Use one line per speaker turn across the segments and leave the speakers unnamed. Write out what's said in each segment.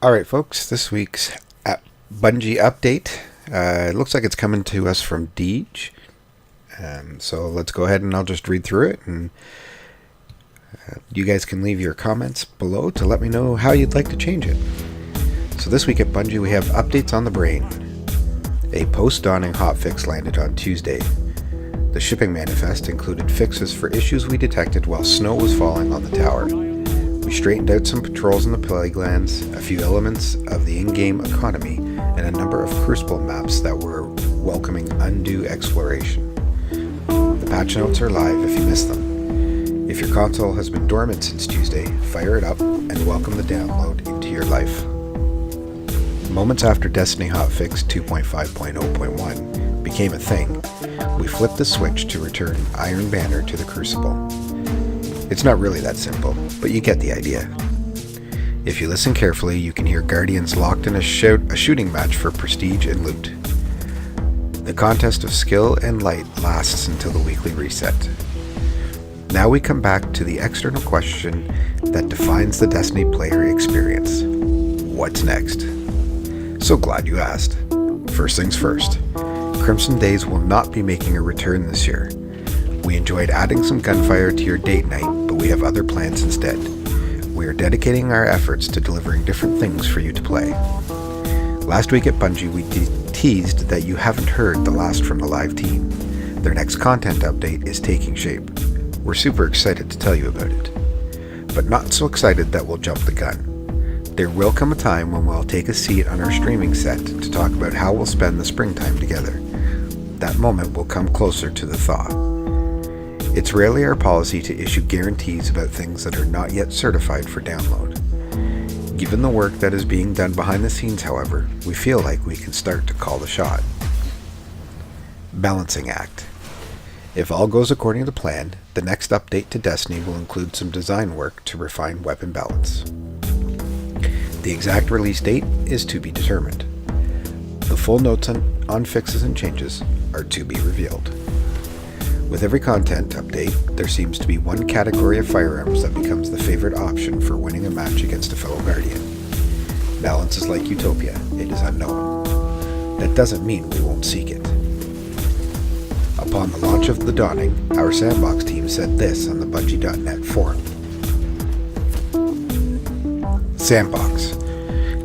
Alright folks, this week's Bungie update. It looks like it's coming to us from Deej. So let's go ahead and I'll just read through it, and you guys can leave your comments below to let me know how you'd like to change it. So this week at Bungie we have updates on the brain. A post-dawning hotfix landed on Tuesday. The shipping manifest included fixes for issues we detected while snow was falling on the tower. We straightened out some patrols in the playlands, a few elements of the in-game economy, and a number of Crucible maps that were welcoming undue exploration. The patch notes are live if you missed them. If your console has been dormant since Tuesday, fire it up and welcome the download into your life. Moments after Destiny hotfix 2.5.0.1 became a thing, we flipped the switch to return Iron Banner to the Crucible. It's not really that simple, but you get the idea. If you listen carefully, you can hear Guardians locked in a shooting match for prestige and loot. The contest of skill and light lasts until the weekly reset. Now we come back to the external question that defines the Destiny player experience. What's next? So glad you asked. First things first, Crimson Days will not be making a return this year. We enjoyed adding some gunfire to your date night, but we have other plans instead. We are dedicating our efforts to delivering different things for you to play. Last week at Bungie we teased that you haven't heard the last from the live team. Their next content update is taking shape. We're super excited to tell you about it. But not so excited that we'll jump the gun. There will come a time when we'll take a seat on our streaming set to talk about how we'll spend the springtime together. That moment will come closer to the thaw. It's rarely our policy to issue guarantees about things that are not yet certified for download. Given the work that is being done behind the scenes, however, we feel like we can start to call the shot. Balancing act. If all goes according to plan, the next update to Destiny will include some design work to refine weapon balance. The exact release date is to be determined. The full notes on fixes and changes are to be revealed. With every content update, there seems to be one category of firearms that becomes the favorite option for winning a match against a fellow Guardian. Balance is like Utopia, it is unknown. That doesn't mean we won't seek it. Upon the launch of The Dawning, our Sandbox team said this on the Bungie.net forum. Sandbox.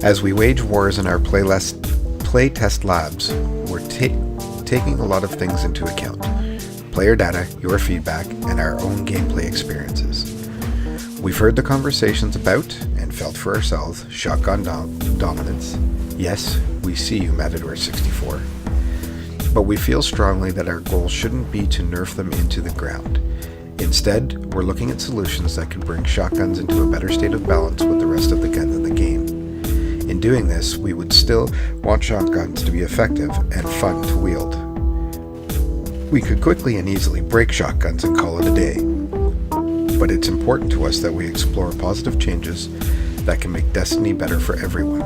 As we wage wars in our playtest labs, we're taking a lot of things into account. Player data, your feedback, and our own gameplay experiences. We've heard the conversations about, and felt for ourselves, shotgun dominance. Yes, we see you, Matador 64. But we feel strongly that our goal shouldn't be to nerf them into the ground. Instead, we're looking at solutions that can bring shotguns into a better state of balance with the rest of the guns in the game. In doing this, we would still want shotguns to be effective and fun to wield. We could quickly and easily break shotguns and call it a day. But it's important to us that we explore positive changes that can make Destiny better for everyone.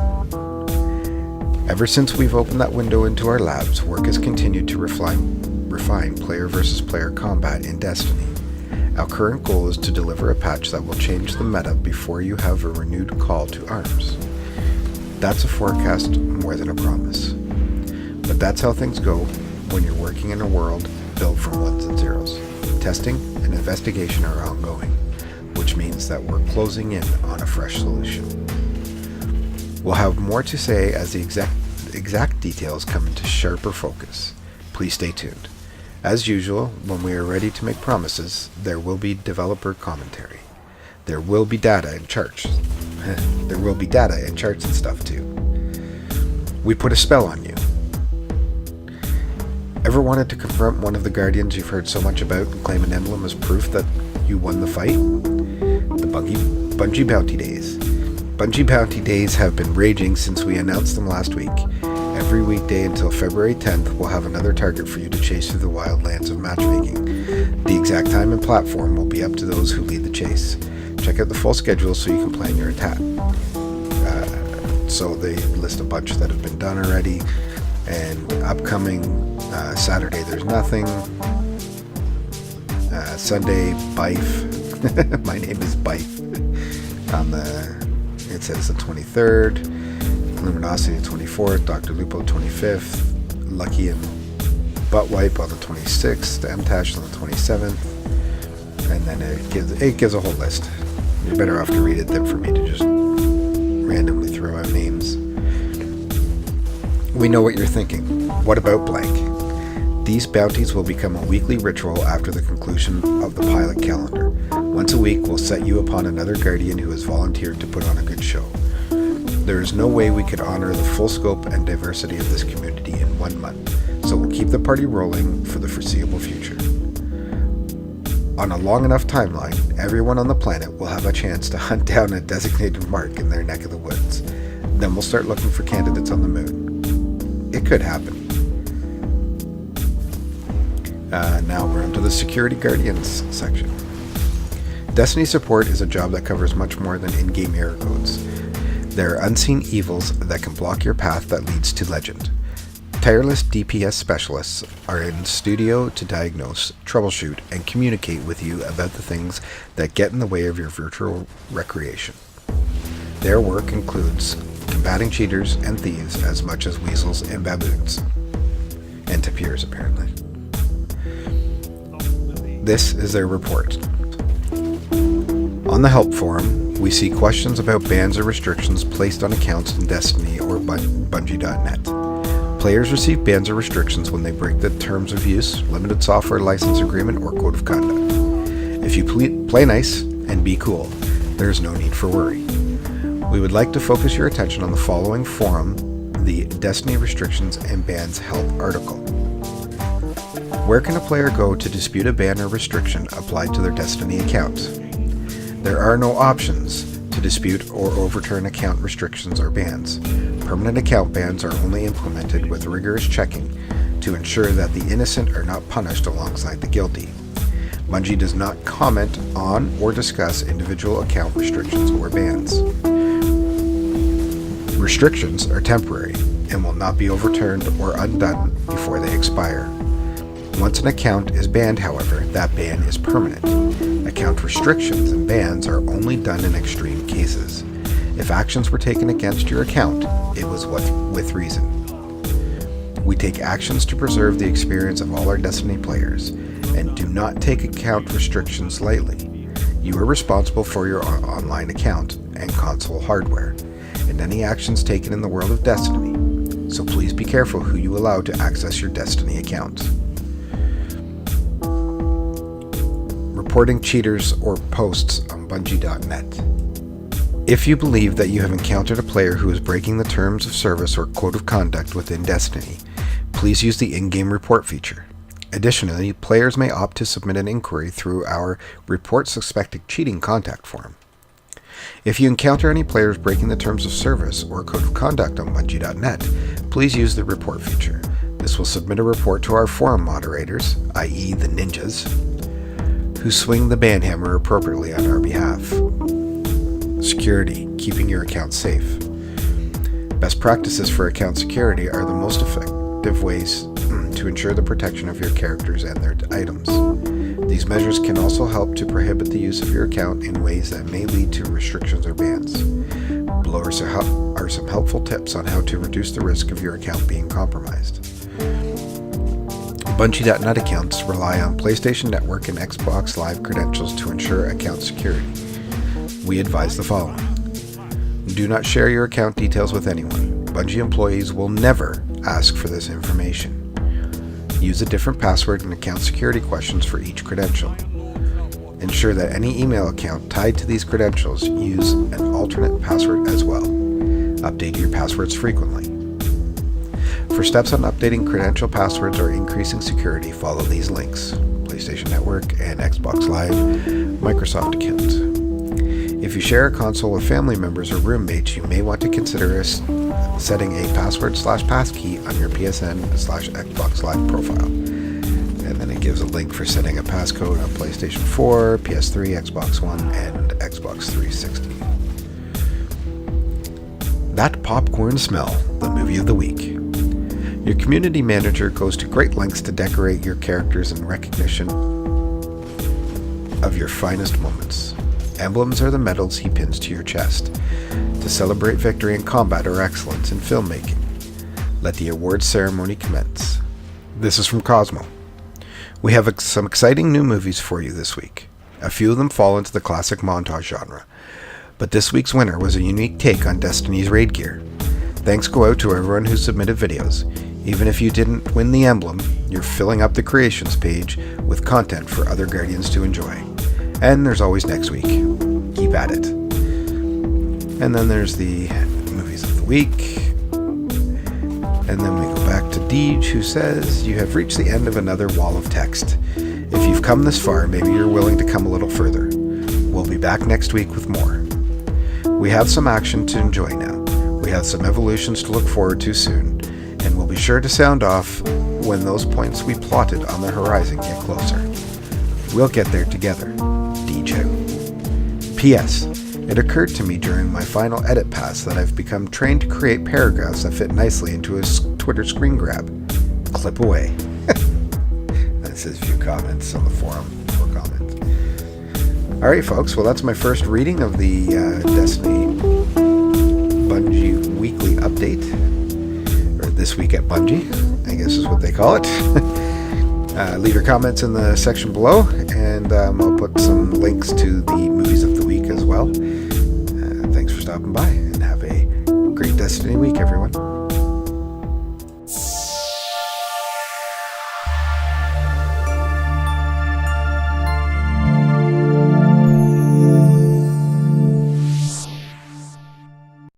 Ever since we've opened that window into our labs, work has continued to refine player versus player combat in Destiny. Our current goal is to deliver a patch that will change the meta before you have a renewed call to arms. That's a forecast more than a promise. But that's how things go when you're working in a world built from ones and zeros. Testing and investigation are ongoing, which means that we're closing in on a fresh solution. We'll have more to say as the exact details come into sharper focus. Please stay tuned. As usual, when we are ready to make promises, there will be developer commentary. There will be data and charts. There will be data and charts and stuff too. We put a spell on you. Ever wanted to confront one of the Guardians you've heard so much about and claim an emblem as proof that you won the fight? The Bungie Bounty Days. Bungie Bounty Days have been raging since we announced them last week. Every weekday until February 10th, we'll have another target for you to chase through the wild lands of matchmaking. The exact time and platform will be up to those who lead the chase. Check out the full schedule so you can plan your attack. So they list a bunch that have been done already, and upcoming Saturday there's nothing. Sunday, Bife. My name is Bife. It says the 23rd. Luminosity the 24th, Dr. Lupo 25th, Lucky and Buttwipe on the 26th, MTash on the 27th, and then it gives a whole list. You're better off to read it than for me to just randomly throw out names. We know what you're thinking. What about blank? These bounties will become a weekly ritual after the conclusion of the pilot calendar. Once a week, we'll set you upon another guardian who has volunteered to put on a good show. There is no way we could honor the full scope and diversity of this community in 1 month, so we'll keep the party rolling for the foreseeable future. On a long enough timeline, everyone on the planet will have a chance to hunt down a designated mark in their neck of the woods. Then we'll start looking for candidates on the moon. It could happen. Now we're onto the Security Guardians section. Destiny support is a job that covers much more than in-game error codes. There are unseen evils that can block your path that leads to legend. Tireless DPS specialists are in studio to diagnose, troubleshoot, and communicate with you about the things that get in the way of your virtual recreation. Their work includes combating cheaters and thieves as much as weasels and baboons. And tapirs, apparently. This is their report. On the help forum, we see questions about bans or restrictions placed on accounts in Destiny or Bungie.net. Players receive bans or restrictions when they break the terms of use, limited software license agreement, or code of conduct. If you play nice and be cool, there is no need for worry. We would like to focus your attention on the following forum, the Destiny Restrictions and Bans Help article. Where can a player go to dispute a ban or restriction applied to their Destiny account? There are no options to dispute or overturn account restrictions or bans. Permanent account bans are only implemented with rigorous checking to ensure that the innocent are not punished alongside the guilty. Bungie does not comment on or discuss individual account restrictions or bans. Restrictions are temporary and will not be overturned or undone before they expire. Once an account is banned, however, that ban is permanent. Account restrictions and bans are only done in extreme cases. If actions were taken against your account, it was with reason. We take actions to preserve the experience of all our Destiny players, and do not take account restrictions lightly. You are responsible for your online account and console hardware, and any actions taken in the world of Destiny, so please be careful who you allow to access your Destiny account. Reporting cheaters or posts on Bungie.net. If you believe that you have encountered a player who is breaking the terms of service or code of conduct within Destiny, please use the in-game report feature. Additionally, players may opt to submit an inquiry through our Report Suspected Cheating contact form. If you encounter any players breaking the terms of service or code of conduct on Bungie.net, please use the report feature. This will submit a report to our forum moderators, i.e. the ninjas, who swing the ban hammer appropriately on our behalf. Security, keeping your account safe. Best practices for account security are the most effective ways to ensure the protection of your characters and their items. These measures can also help to prohibit the use of your account in ways that may lead to restrictions or bans. Below are some helpful tips on how to reduce the risk of your account being compromised. Bungie.net accounts rely on PlayStation Network and Xbox Live credentials to ensure account security. We advise the following. Do not share your account details with anyone. Bungie employees will never ask for this information. Use a different password and account security questions for each credential. Ensure that any email account tied to these credentials use an alternate password as well. Update your passwords frequently. For steps on updating credential passwords or increasing security, follow these links: PlayStation Network and Xbox Live, Microsoft account. If you share a console with family members or roommates, you may want to consider setting a password/passkey on your PSN/Xbox Live profile. And then it gives a link for setting a passcode on PlayStation 4, PS3, Xbox One, and Xbox 360. That popcorn smell, the movie of the week. Your community manager goes to great lengths to decorate your characters in recognition of your finest moments. Emblems are the medals he pins to your chest. to celebrate victory in combat or excellence in filmmaking. Let the awards ceremony commence. This is from Cosmo. We have some exciting new movies for you this week. A few of them fall into the classic montage genre, but this week's winner was a unique take on Destiny's raid gear. Thanks go out to everyone who submitted videos. Even if you didn't win the emblem, you're filling up the creations page with content for other Guardians to enjoy. And there's always next week. Keep at it. And then there's the movies of the week. And then we go back to Deej, who says, "You have reached the end of another wall of text. If you've come this far, maybe you're willing to come a little further. We'll be back next week with more. We have some action to enjoy now. We have some evolutions to look forward to soon, and we'll be sure to sound off when those points we plotted on the horizon get closer. We'll get there together. Deej out. P.S. It occurred to me during my final edit pass that I've become trained to create paragraphs that fit nicely into a Twitter screen grab. Clip away." That says view comments on the forum for comments. Alright folks, well that's my first reading of the Destiny Bungie weekly update. Or this week at Bungie, I guess is what they call it. Leave your comments in the section below, and I'll put some links to the movies of the week as well. Thanks for stopping by, and have a great Destiny week, everyone.